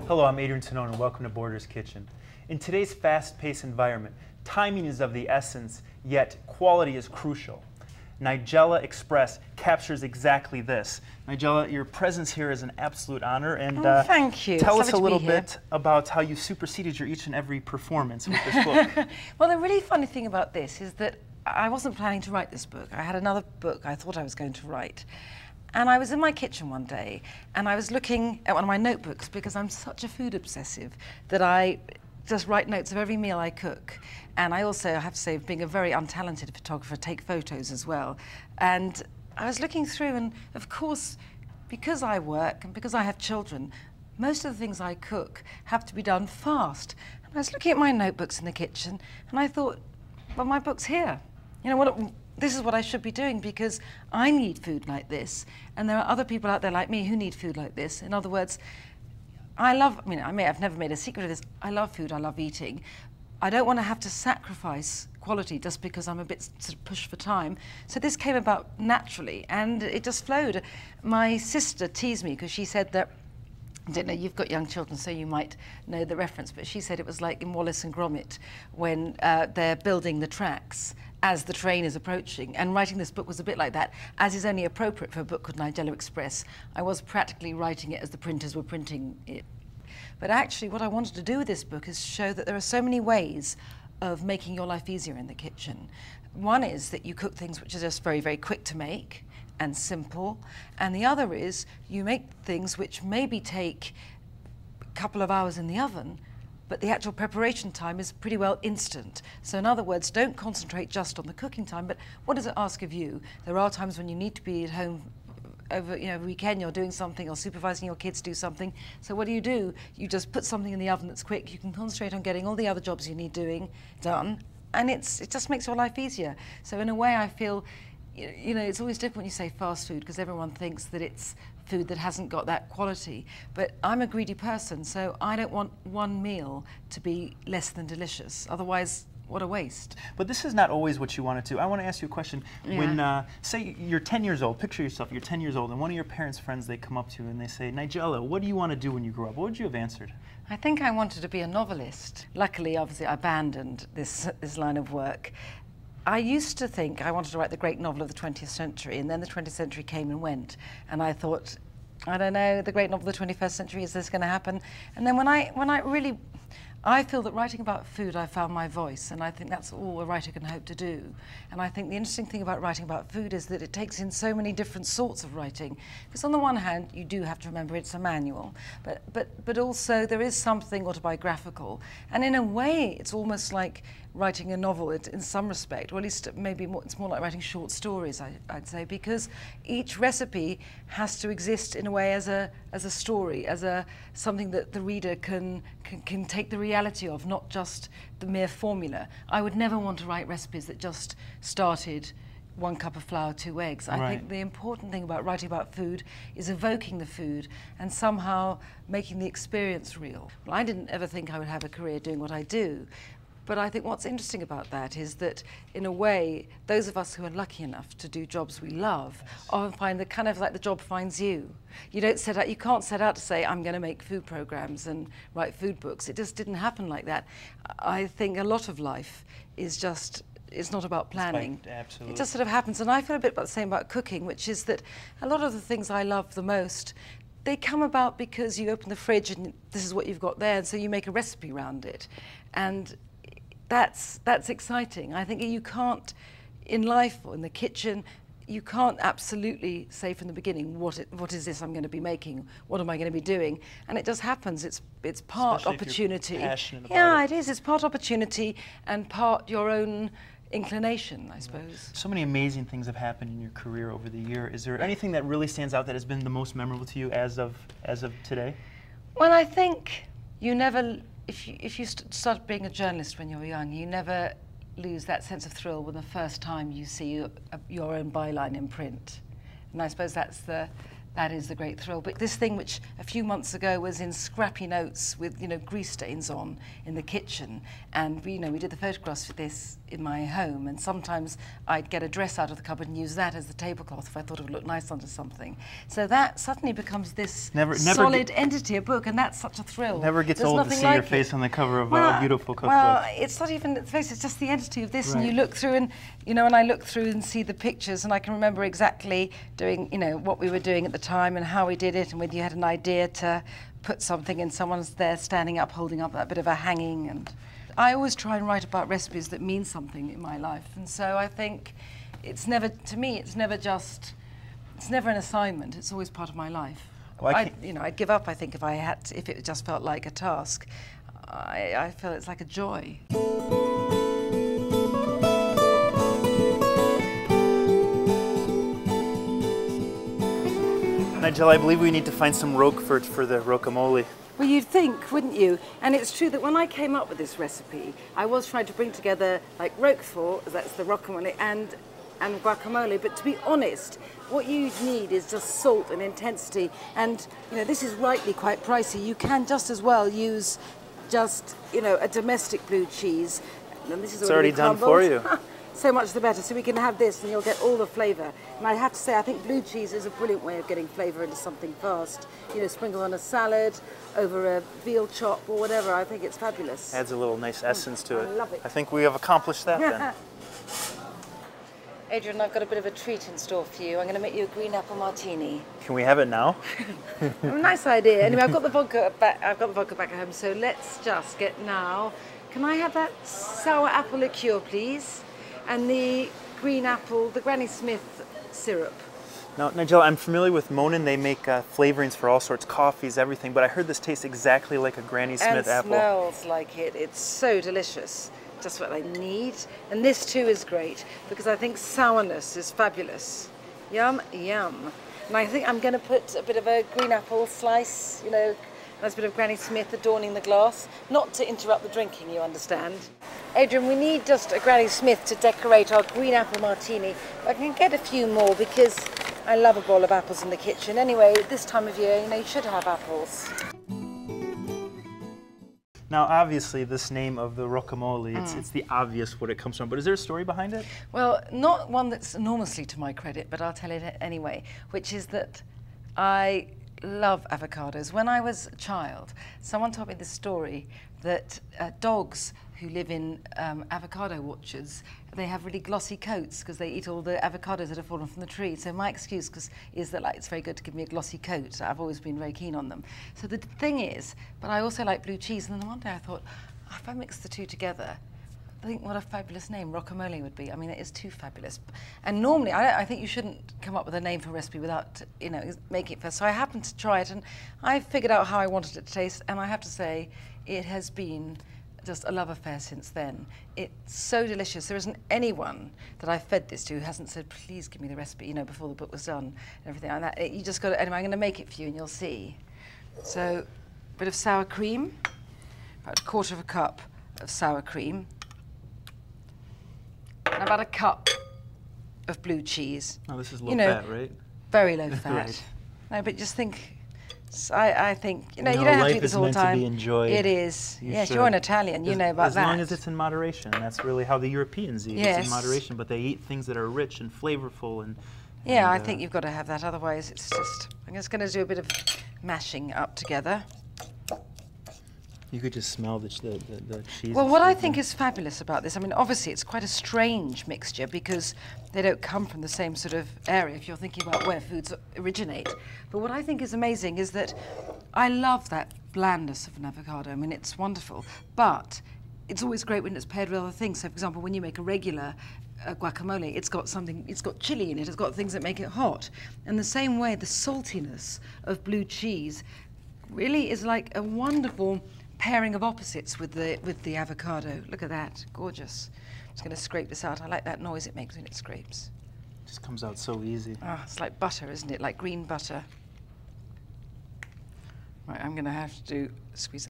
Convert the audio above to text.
Hello, I'm Adrian Tonon, and welcome to Borders Kitchen. In today's fast-paced environment, timing is of the essence, yet quality is crucial. Nigella Express captures exactly this. Nigella, your presence here is an absolute honor, and thank you. Tell us a little bit about how you superseded your each and every performance with this book. Well, the really funny thing about this is that I wasn't planning to write this book. I had another book I thought I was going to write. And I was in my kitchen one day, and I was looking at one of my notebooks because I'm such a food obsessive that I just write notes of every meal I cook. And I also, I have to say, being a very untalented photographer, take photos as well. And I was looking through, and of course, because I work and because I have children, most of the things I cook have to be done fast. And I was looking at my notebooks in the kitchen, and I thought, well, my book's here. You know what? This is what I should be doing because I need food like this, and there are other people out there like me who need food like this. In other words, I've never made a secret of this. I love food, I love eating. I don't want to have to sacrifice quality just because I'm a bit sort of pushed for time. So this came about naturally, and it just flowed. My sister teased me because she said that, I don't know, you've got young children, so you might know the reference, but she said it was like in Wallace and Gromit when they're building the tracks as the train is approaching, and writing this book was a bit like that, as is only appropriate for a book called Nigella Express. I was practically writing it as the printers were printing it. But actually what I wanted to do with this book is show that there are so many ways of making your life easier in the kitchen. One is that you cook things which are just very, very quick to make and simple, and the other is you make things which maybe take a couple of hours in the oven, but the actual preparation time is pretty well instant. So in other words, don't concentrate just on the cooking time, but what does it ask of you? There are times when you need to be at home over, weekend, you're doing something or supervising your kids do something. So what do? You just put something in the oven that's quick. You can concentrate on getting all the other jobs you need doing done, and it just makes your life easier. So in a way, I feel, it's always different when you say fast food because everyone thinks that it's food that hasn't got that quality. But I'm a greedy person, so I don't want one meal to be less than delicious. Otherwise, what a waste. But this is not always what you want to do. I want to ask you a question. Yeah. When, say you're 10 years old, picture yourself, you're 10 years old, and one of your parents' friends, they come up to you and they say, Nigella, what do you want to do when you grow up? What would you have answered? I think I wanted to be a novelist. Luckily, obviously, I abandoned this line of work. I used to think I wanted to write the great novel of the 20th century, and then the 20th century came and went, and I thought, I don't know, the great novel of the 21st century, is this going to happen? And then when I feel that writing about food, I found my voice, and I think that's all a writer can hope to do. And I think the interesting thing about writing about food is that it takes in so many different sorts of writing. Because on the one hand, you do have to remember it's a manual, but also there is something autobiographical. And in a way, it's almost like writing a novel in some respect, or at least maybe it's more like writing short stories, I'd say, because each recipe has to exist in a way as a story, as something that the reader can take the reality of, not just the mere formula. I would never want to write recipes that just started 1 cup of flour, 2 eggs. I think the important thing about writing about food is evoking the food and somehow making the experience real. Well, I didn't ever think I would have a career doing what I do. But I think what's interesting about that is that, in a way, those of us who are lucky enough to do jobs we love often find that kind of like the job finds you. You can't set out to say, I'm going to make food programs and write food books. It just didn't happen like that. I think a lot of life is just, it's not about planning. Absolutely. It just sort of happens. And I feel a bit about the same about cooking, which is that a lot of the things I love the most, they come about because you open the fridge and this is what you've got there, and so you make a recipe around it. And that's exciting. I think you can't, in life or in the kitchen, you can't absolutely say from the beginning, what is this I'm going to be making? What am I going to be doing? And it just happens. It's part Especially opportunity. If you're passionate about yeah, it. it is. It's part opportunity and part your own inclination, I suppose. So many amazing things have happened in your career over the year. Is there anything that really stands out that has been the most memorable to you as of today? Well, I think you never. If you start being a journalist when you're young, you never lose that sense of thrill when the first time you see your own byline in print. And I suppose that's that is the great thrill. But this thing which a few months ago was in scrappy notes with, you know, grease stains on in the kitchen, and we did the photographs for this in my home, and sometimes I'd get a dress out of the cupboard and use that as the tablecloth if I thought it would look nice under something. So that suddenly becomes this solid entity, a book, and that's such a thrill. Never gets old to see your face on the cover of a beautiful cookbook. Well, it's not even the face, it's just the entity of this, and you look through and, you know, and I look through and see the pictures, and I can remember exactly doing, you know, what we were doing at the time and how we did it, and whether you had an idea to put something and someone's there standing up holding up that bit of a hanging. And I always try and write about recipes that mean something in my life, and so I think it's never, to me, it's never an assignment, it's always part of my life. Well, I'd give up, I think, if it just felt like a task. I feel it's like a joy. Nigella, I believe we need to find some Roquefort for the rocamole. Well, you'd think, wouldn't you? And it's true that when I came up with this recipe, I was trying to bring together like Roquefort, that's the rocamole, and guacamole. But to be honest, what you need is just salt and intensity. And you know, this is rightly quite pricey. You can just as well use just, you know, a domestic blue cheese. And this is already done for you. So much the better. So we can have this and you'll get all the flavour. And I have to say, I think blue cheese is a brilliant way of getting flavour into something fast. You know, sprinkled on a salad, over a veal chop or whatever. I think it's fabulous. Adds a little nice essence to it. I love it. I think we have accomplished that then. Adrian, I've got a bit of a treat in store for you. I'm going to make you a green apple martini. Can we have it now? Nice idea. Anyway, I've got the vodka back at home, so let's just get now. Can I have that sour apple liqueur, please? And the green apple, the Granny Smith syrup. Now, Nigella, I'm familiar with Monin. They make flavorings for all sorts, coffees, everything, but I heard this tastes exactly like a Granny Smith apple. And smells like it. It's so delicious. Just what I need. And this too is great, because I think sourness is fabulous. Yum, yum. And I think I'm going to put a bit of a green apple slice, you know, nice bit of Granny Smith adorning the glass. Not to interrupt the drinking, you understand. Adrian, we need just a Granny Smith to decorate our green apple martini. I can get a few more because I love a bowl of apples in the kitchen. Anyway, this time of year, you know, you should have apples. Now, obviously, this name of the rocamole, it's the obvious what it comes from, but is there a story behind it? Well, not one that's enormously to my credit, but I'll tell it anyway, which is that I love avocados. When I was a child, someone told me this story that dogs who live in avocado orchards, they have really glossy coats because they eat all the avocados that have fallen from the tree. So my excuse is that like, it's very good to give me a glossy coat. I've always been very keen on them. So the thing is, but I also like blue cheese. And then one day I thought, oh, if I mix the two together, I think what a fabulous name rocamole would be. I mean, it is too fabulous. And normally, I think you shouldn't come up with a name for a recipe without, you know, making it first. So I happened to try it, and I figured out how I wanted it to taste. And I have to say, it has been just a love affair since then. It's so delicious. There isn't anyone that I've fed this to who hasn't said, please give me the recipe, you know, before the book was done and everything like that. You just got to, anyway, I'm going to make it for you and you'll see. So, a bit of sour cream, about 1/4 cup of sour cream, and about a cup of blue cheese. Oh, this is low fat, right? Very low fat. Right. No, but just think, I think, you know, you don't have to do this all the time. Life is meant to be enjoyed. It is. Yes, you're an Italian, you know about that. As long as it's in moderation. That's really how the Europeans eat. Yes. It's in moderation, but they eat things that are rich and flavorful. And yeah, I think you've got to have that. Otherwise, it's just, I'm just going to do a bit of mashing up together. You could just smell the cheese. Well, what I think is fabulous about this, I mean, obviously it's quite a strange mixture because they don't come from the same sort of area if you're thinking about where foods originate. But what I think is amazing is that I love that blandness of an avocado. I mean, it's wonderful. But it's always great when it's paired with other things. So, for example, when you make a regular guacamole, it's got chili in it, it's got things that make it hot. And the same way, the saltiness of blue cheese really is like a wonderful pairing of opposites with the avocado. Look at that, gorgeous. I'm just going to scrape this out. I like that noise it makes when it scrapes. It just comes out so easy. Ah, it's like butter, isn't it? Like green butter. Right, I'm going to have to squeeze